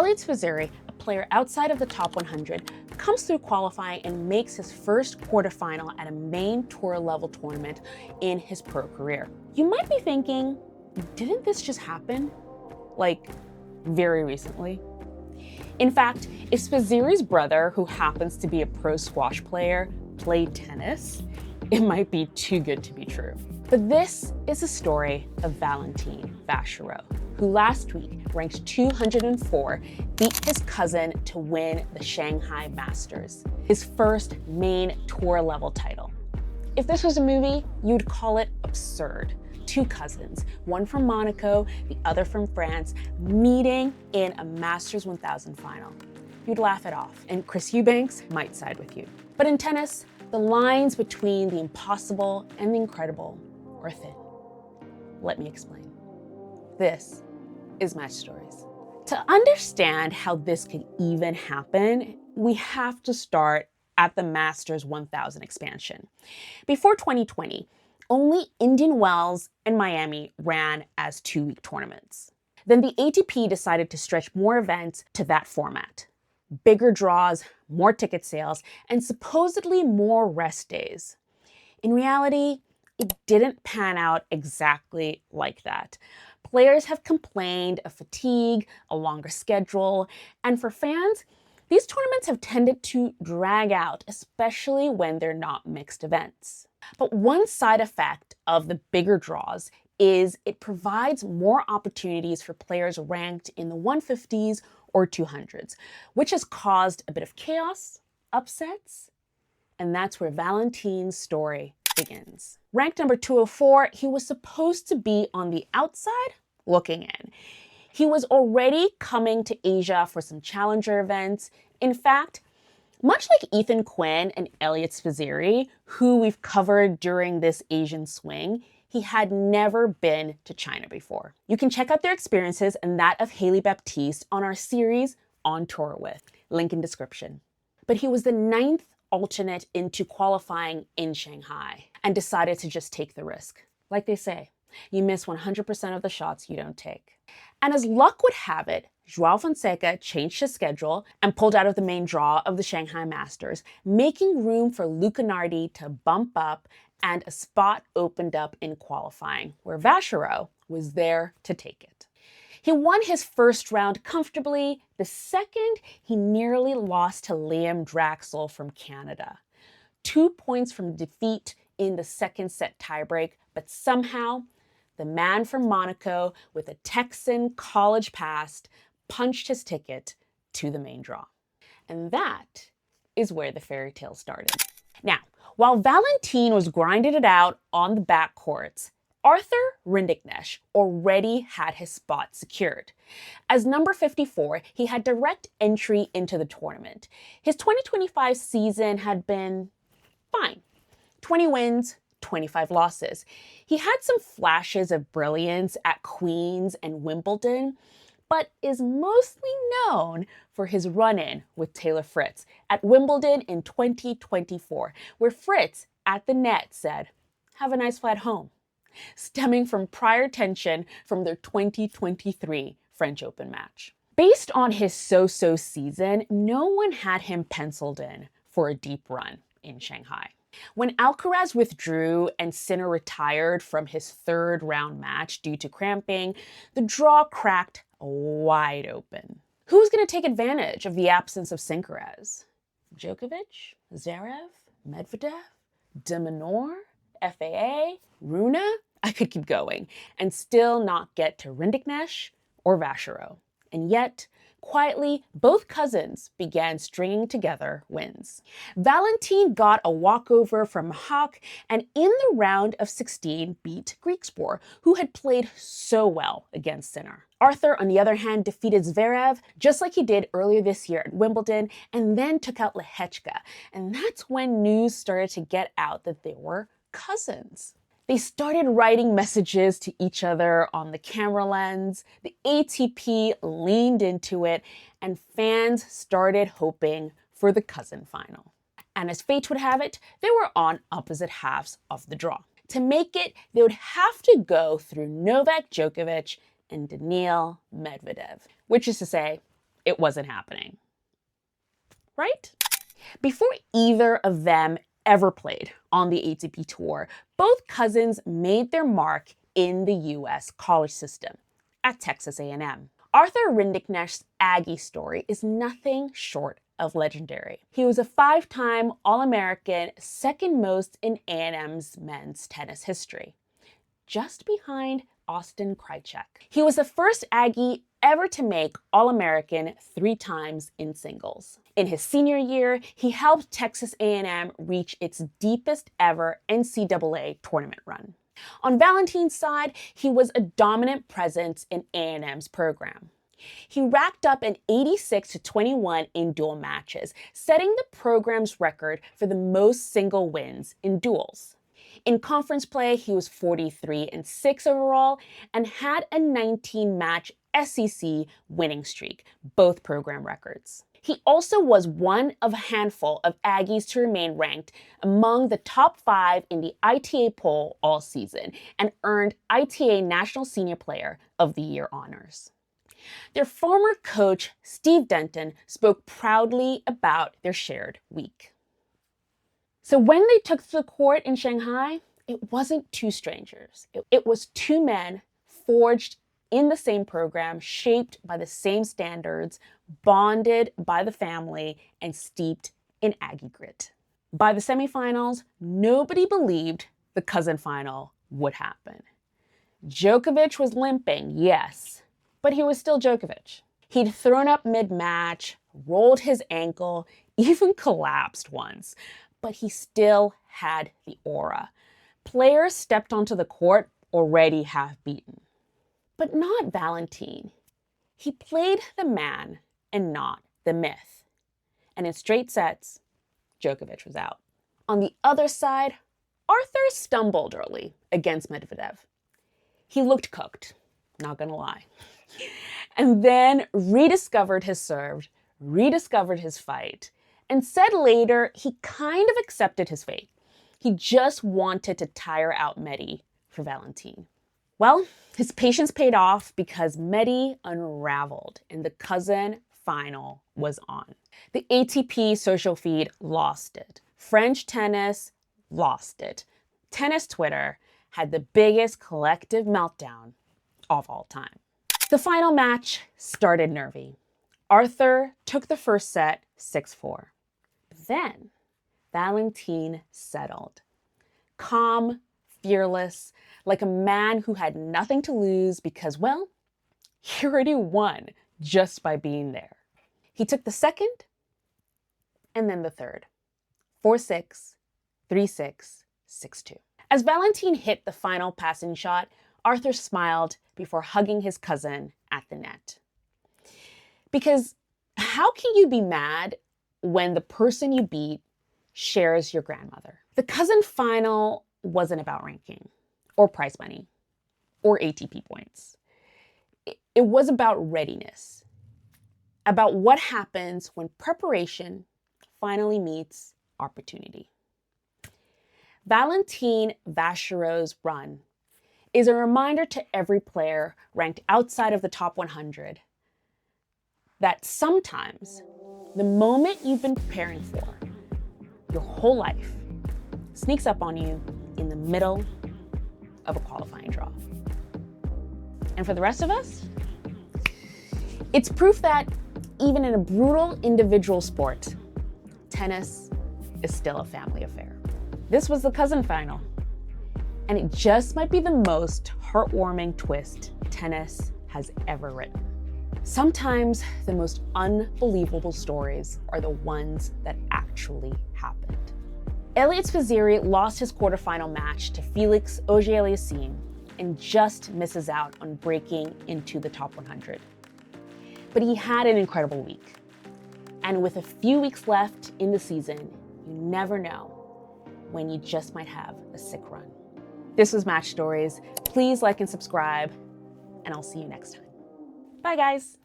Elliot Svizeri, a player outside of the top 100, comes through qualifying and makes his first quarterfinal at a main tour level tournament in his pro career. You might be thinking, didn't this just happen? Like, very recently? In fact, if Svizeri's brother, who happens to be a pro squash player, played tennis, it might be too good to be true. But this is the story of Valentin Vacherot, who last week, ranked 204, beat his cousin to win the Shanghai Masters, his first main tour level title. If this was a movie, you'd call it absurd. Two cousins, one from Monaco, the other from France, meeting in a Masters 1000 final. You'd laugh it off, and Chris Eubanks might side with you. But in tennis, the lines between the impossible and the incredible are thin. Let me explain. This is Match Stories. To understand how this could even happen, we have to start at the Masters 1000 expansion. Before 2020, only Indian Wells and Miami ran as 2-week tournaments. Then the ATP decided to stretch more events to that format. Bigger draws, more ticket sales, and supposedly more rest days. In reality, it didn't pan out exactly like that. Players have complained of fatigue, a longer schedule, and for fans, these tournaments have tended to drag out, especially when they're not mixed events. But one side effect of the bigger draws is it provides more opportunities for players ranked in the 150s or 200s, which has caused a bit of chaos, upsets, and that's where Valentin's story begins. Ranked number 204, he was supposed to be on the outside looking in. He was already coming to Asia for some challenger events. In fact, much like Ethan Quinn and Elliot Svizeri, who we've covered during this Asian swing, he had never been to China before. You can check out their experiences and that of Haley Baptiste on our series On Tour With, link in description. But he was the 9th alternate into qualifying in Shanghai and decided to just take the risk. Like they say, you miss 100% of the shots you don't take. And as luck would have it, Joao Fonseca changed his schedule and pulled out of the main draw of the Shanghai Masters, making room for Luca Nardi to bump up, and a spot opened up in qualifying, where Vacherot was there to take it. He won his first round comfortably. The second, he nearly lost to Liam Draxl from Canada. 2 points from defeat in the second set tiebreak, but somehow, the man from Monaco with a Texan college past punched his ticket to the main draw. And that is where the fairy tale started. Now, while Valentin was grinding it out on the back courts, Arthur Rinderknech already had his spot secured. As number 54, he had direct entry into the tournament. His 2025 season had been fine. 20 wins, 25 losses. He had some flashes of brilliance at Queen's and Wimbledon, but is mostly known for his run-in with Taylor Fritz at Wimbledon in 2024, where Fritz at the net said, "Have a nice flight home," stemming from prior tension from their 2023 French Open match. Based on his so-so season, no one had him penciled in for a deep run in Shanghai. When Alcaraz withdrew and Sinner retired from his third round match due to cramping, the draw cracked wide open. Who's going to take advantage of the absence of Sinkerez? Djokovic? Zverev? Medvedev? De Minaur? FAA? Rune? I could keep going and still not get to Rinderknech or Vacherot. And yet, quietly, both cousins began stringing together wins. Valentin got a walkover from Mahak and in the round of 16 beat Griekspoor, who had played so well against Sinner. Arthur, on the other hand, defeated Zverev just like he did earlier this year at Wimbledon and then took out Lehechka. And that's when news started to get out that they were cousins. They started writing messages to each other on the camera lens, the ATP leaned into it, and fans started hoping for the cousin final. And as fate would have it, they were on opposite halves of the draw. To make it, they would have to go through Novak Djokovic and Daniil Medvedev, which is to say, it wasn't happening. Right? Before either of them ever played on the ATP Tour, both cousins made their mark in the US college system at Texas A&M. Arthur Rinderknech's Aggie story is nothing short of legendary. He was a 5-time All-American, second most in A&M's men's tennis history, just behind Austin Krajicek. He was the first Aggie ever to make All-American 3 times in singles. In his senior year, he helped Texas A&M reach its deepest ever NCAA tournament run. On Valentin's side, he was a dominant presence in A&M's program. He racked up an 86-21 in dual matches, setting the program's record for the most single wins in duels. In conference play, he was 43-6 overall and had a 19-match SEC winning streak, both program records. He also was one of a handful of Aggies to remain ranked among the top 5 in the ITA poll all season and earned ITA National Senior Player of the Year honors. Their former coach, Steve Denton, spoke proudly about their shared week. So when they took to the court in Shanghai, it wasn't 2 strangers. It was 2 men forged in the same program, shaped by the same standards, bonded by the family, and steeped in Aggie grit. By the semifinals, nobody believed the cousin final would happen. Djokovic was limping, yes, but he was still Djokovic. He'd thrown up mid-match, rolled his ankle, even collapsed once, but he still had the aura. Players stepped onto the court already half-beaten. But not Valentin. He played the man and not the myth. And in straight sets, Djokovic was out. On the other side, Arthur stumbled early against Medvedev. He looked cooked, not gonna lie. And then rediscovered his serve, rediscovered his fight, and said later he kind of accepted his fate. He just wanted to tire out Medi for Valentin. Well, his patience paid off because Medi unraveled and the cousin final was on. The ATP social feed lost it. French tennis lost it. Tennis Twitter had the biggest collective meltdown of all time. The final match started nervy. Arthur took the first set 6-4. Then Valentin settled. Calm, fearless, like a man who had nothing to lose because, well, he already won just by being there. He took the second and then the third. 4-6, 3-6, 6-2. As Valentin hit the final passing shot, Arthur smiled before hugging his cousin at the net. Because how can you be mad when the person you beat shares your grandmother? The cousin final wasn't about ranking or prize money or ATP points. It was about readiness, about what happens when preparation finally meets opportunity. Valentin Vacherot's run is a reminder to every player ranked outside of the top 100 that sometimes the moment you've been preparing for your whole life sneaks up on you in the middle of a qualifying draw. And for the rest of us, it's proof that even in a brutal individual sport, tennis is still a family affair. This was the cousin final, and it just might be the most heartwarming twist tennis has ever written. Sometimes the most unbelievable stories are the ones that actually happened. Eliot Spizzirri lost his quarterfinal match to Felix Auger-Aliassime and just misses out on breaking into the top 100. But he had an incredible week. And with a few weeks left in the season, you never know when you just might have a sick run. This was Match Stories. Please like and subscribe, and I'll see you next time. Bye, guys.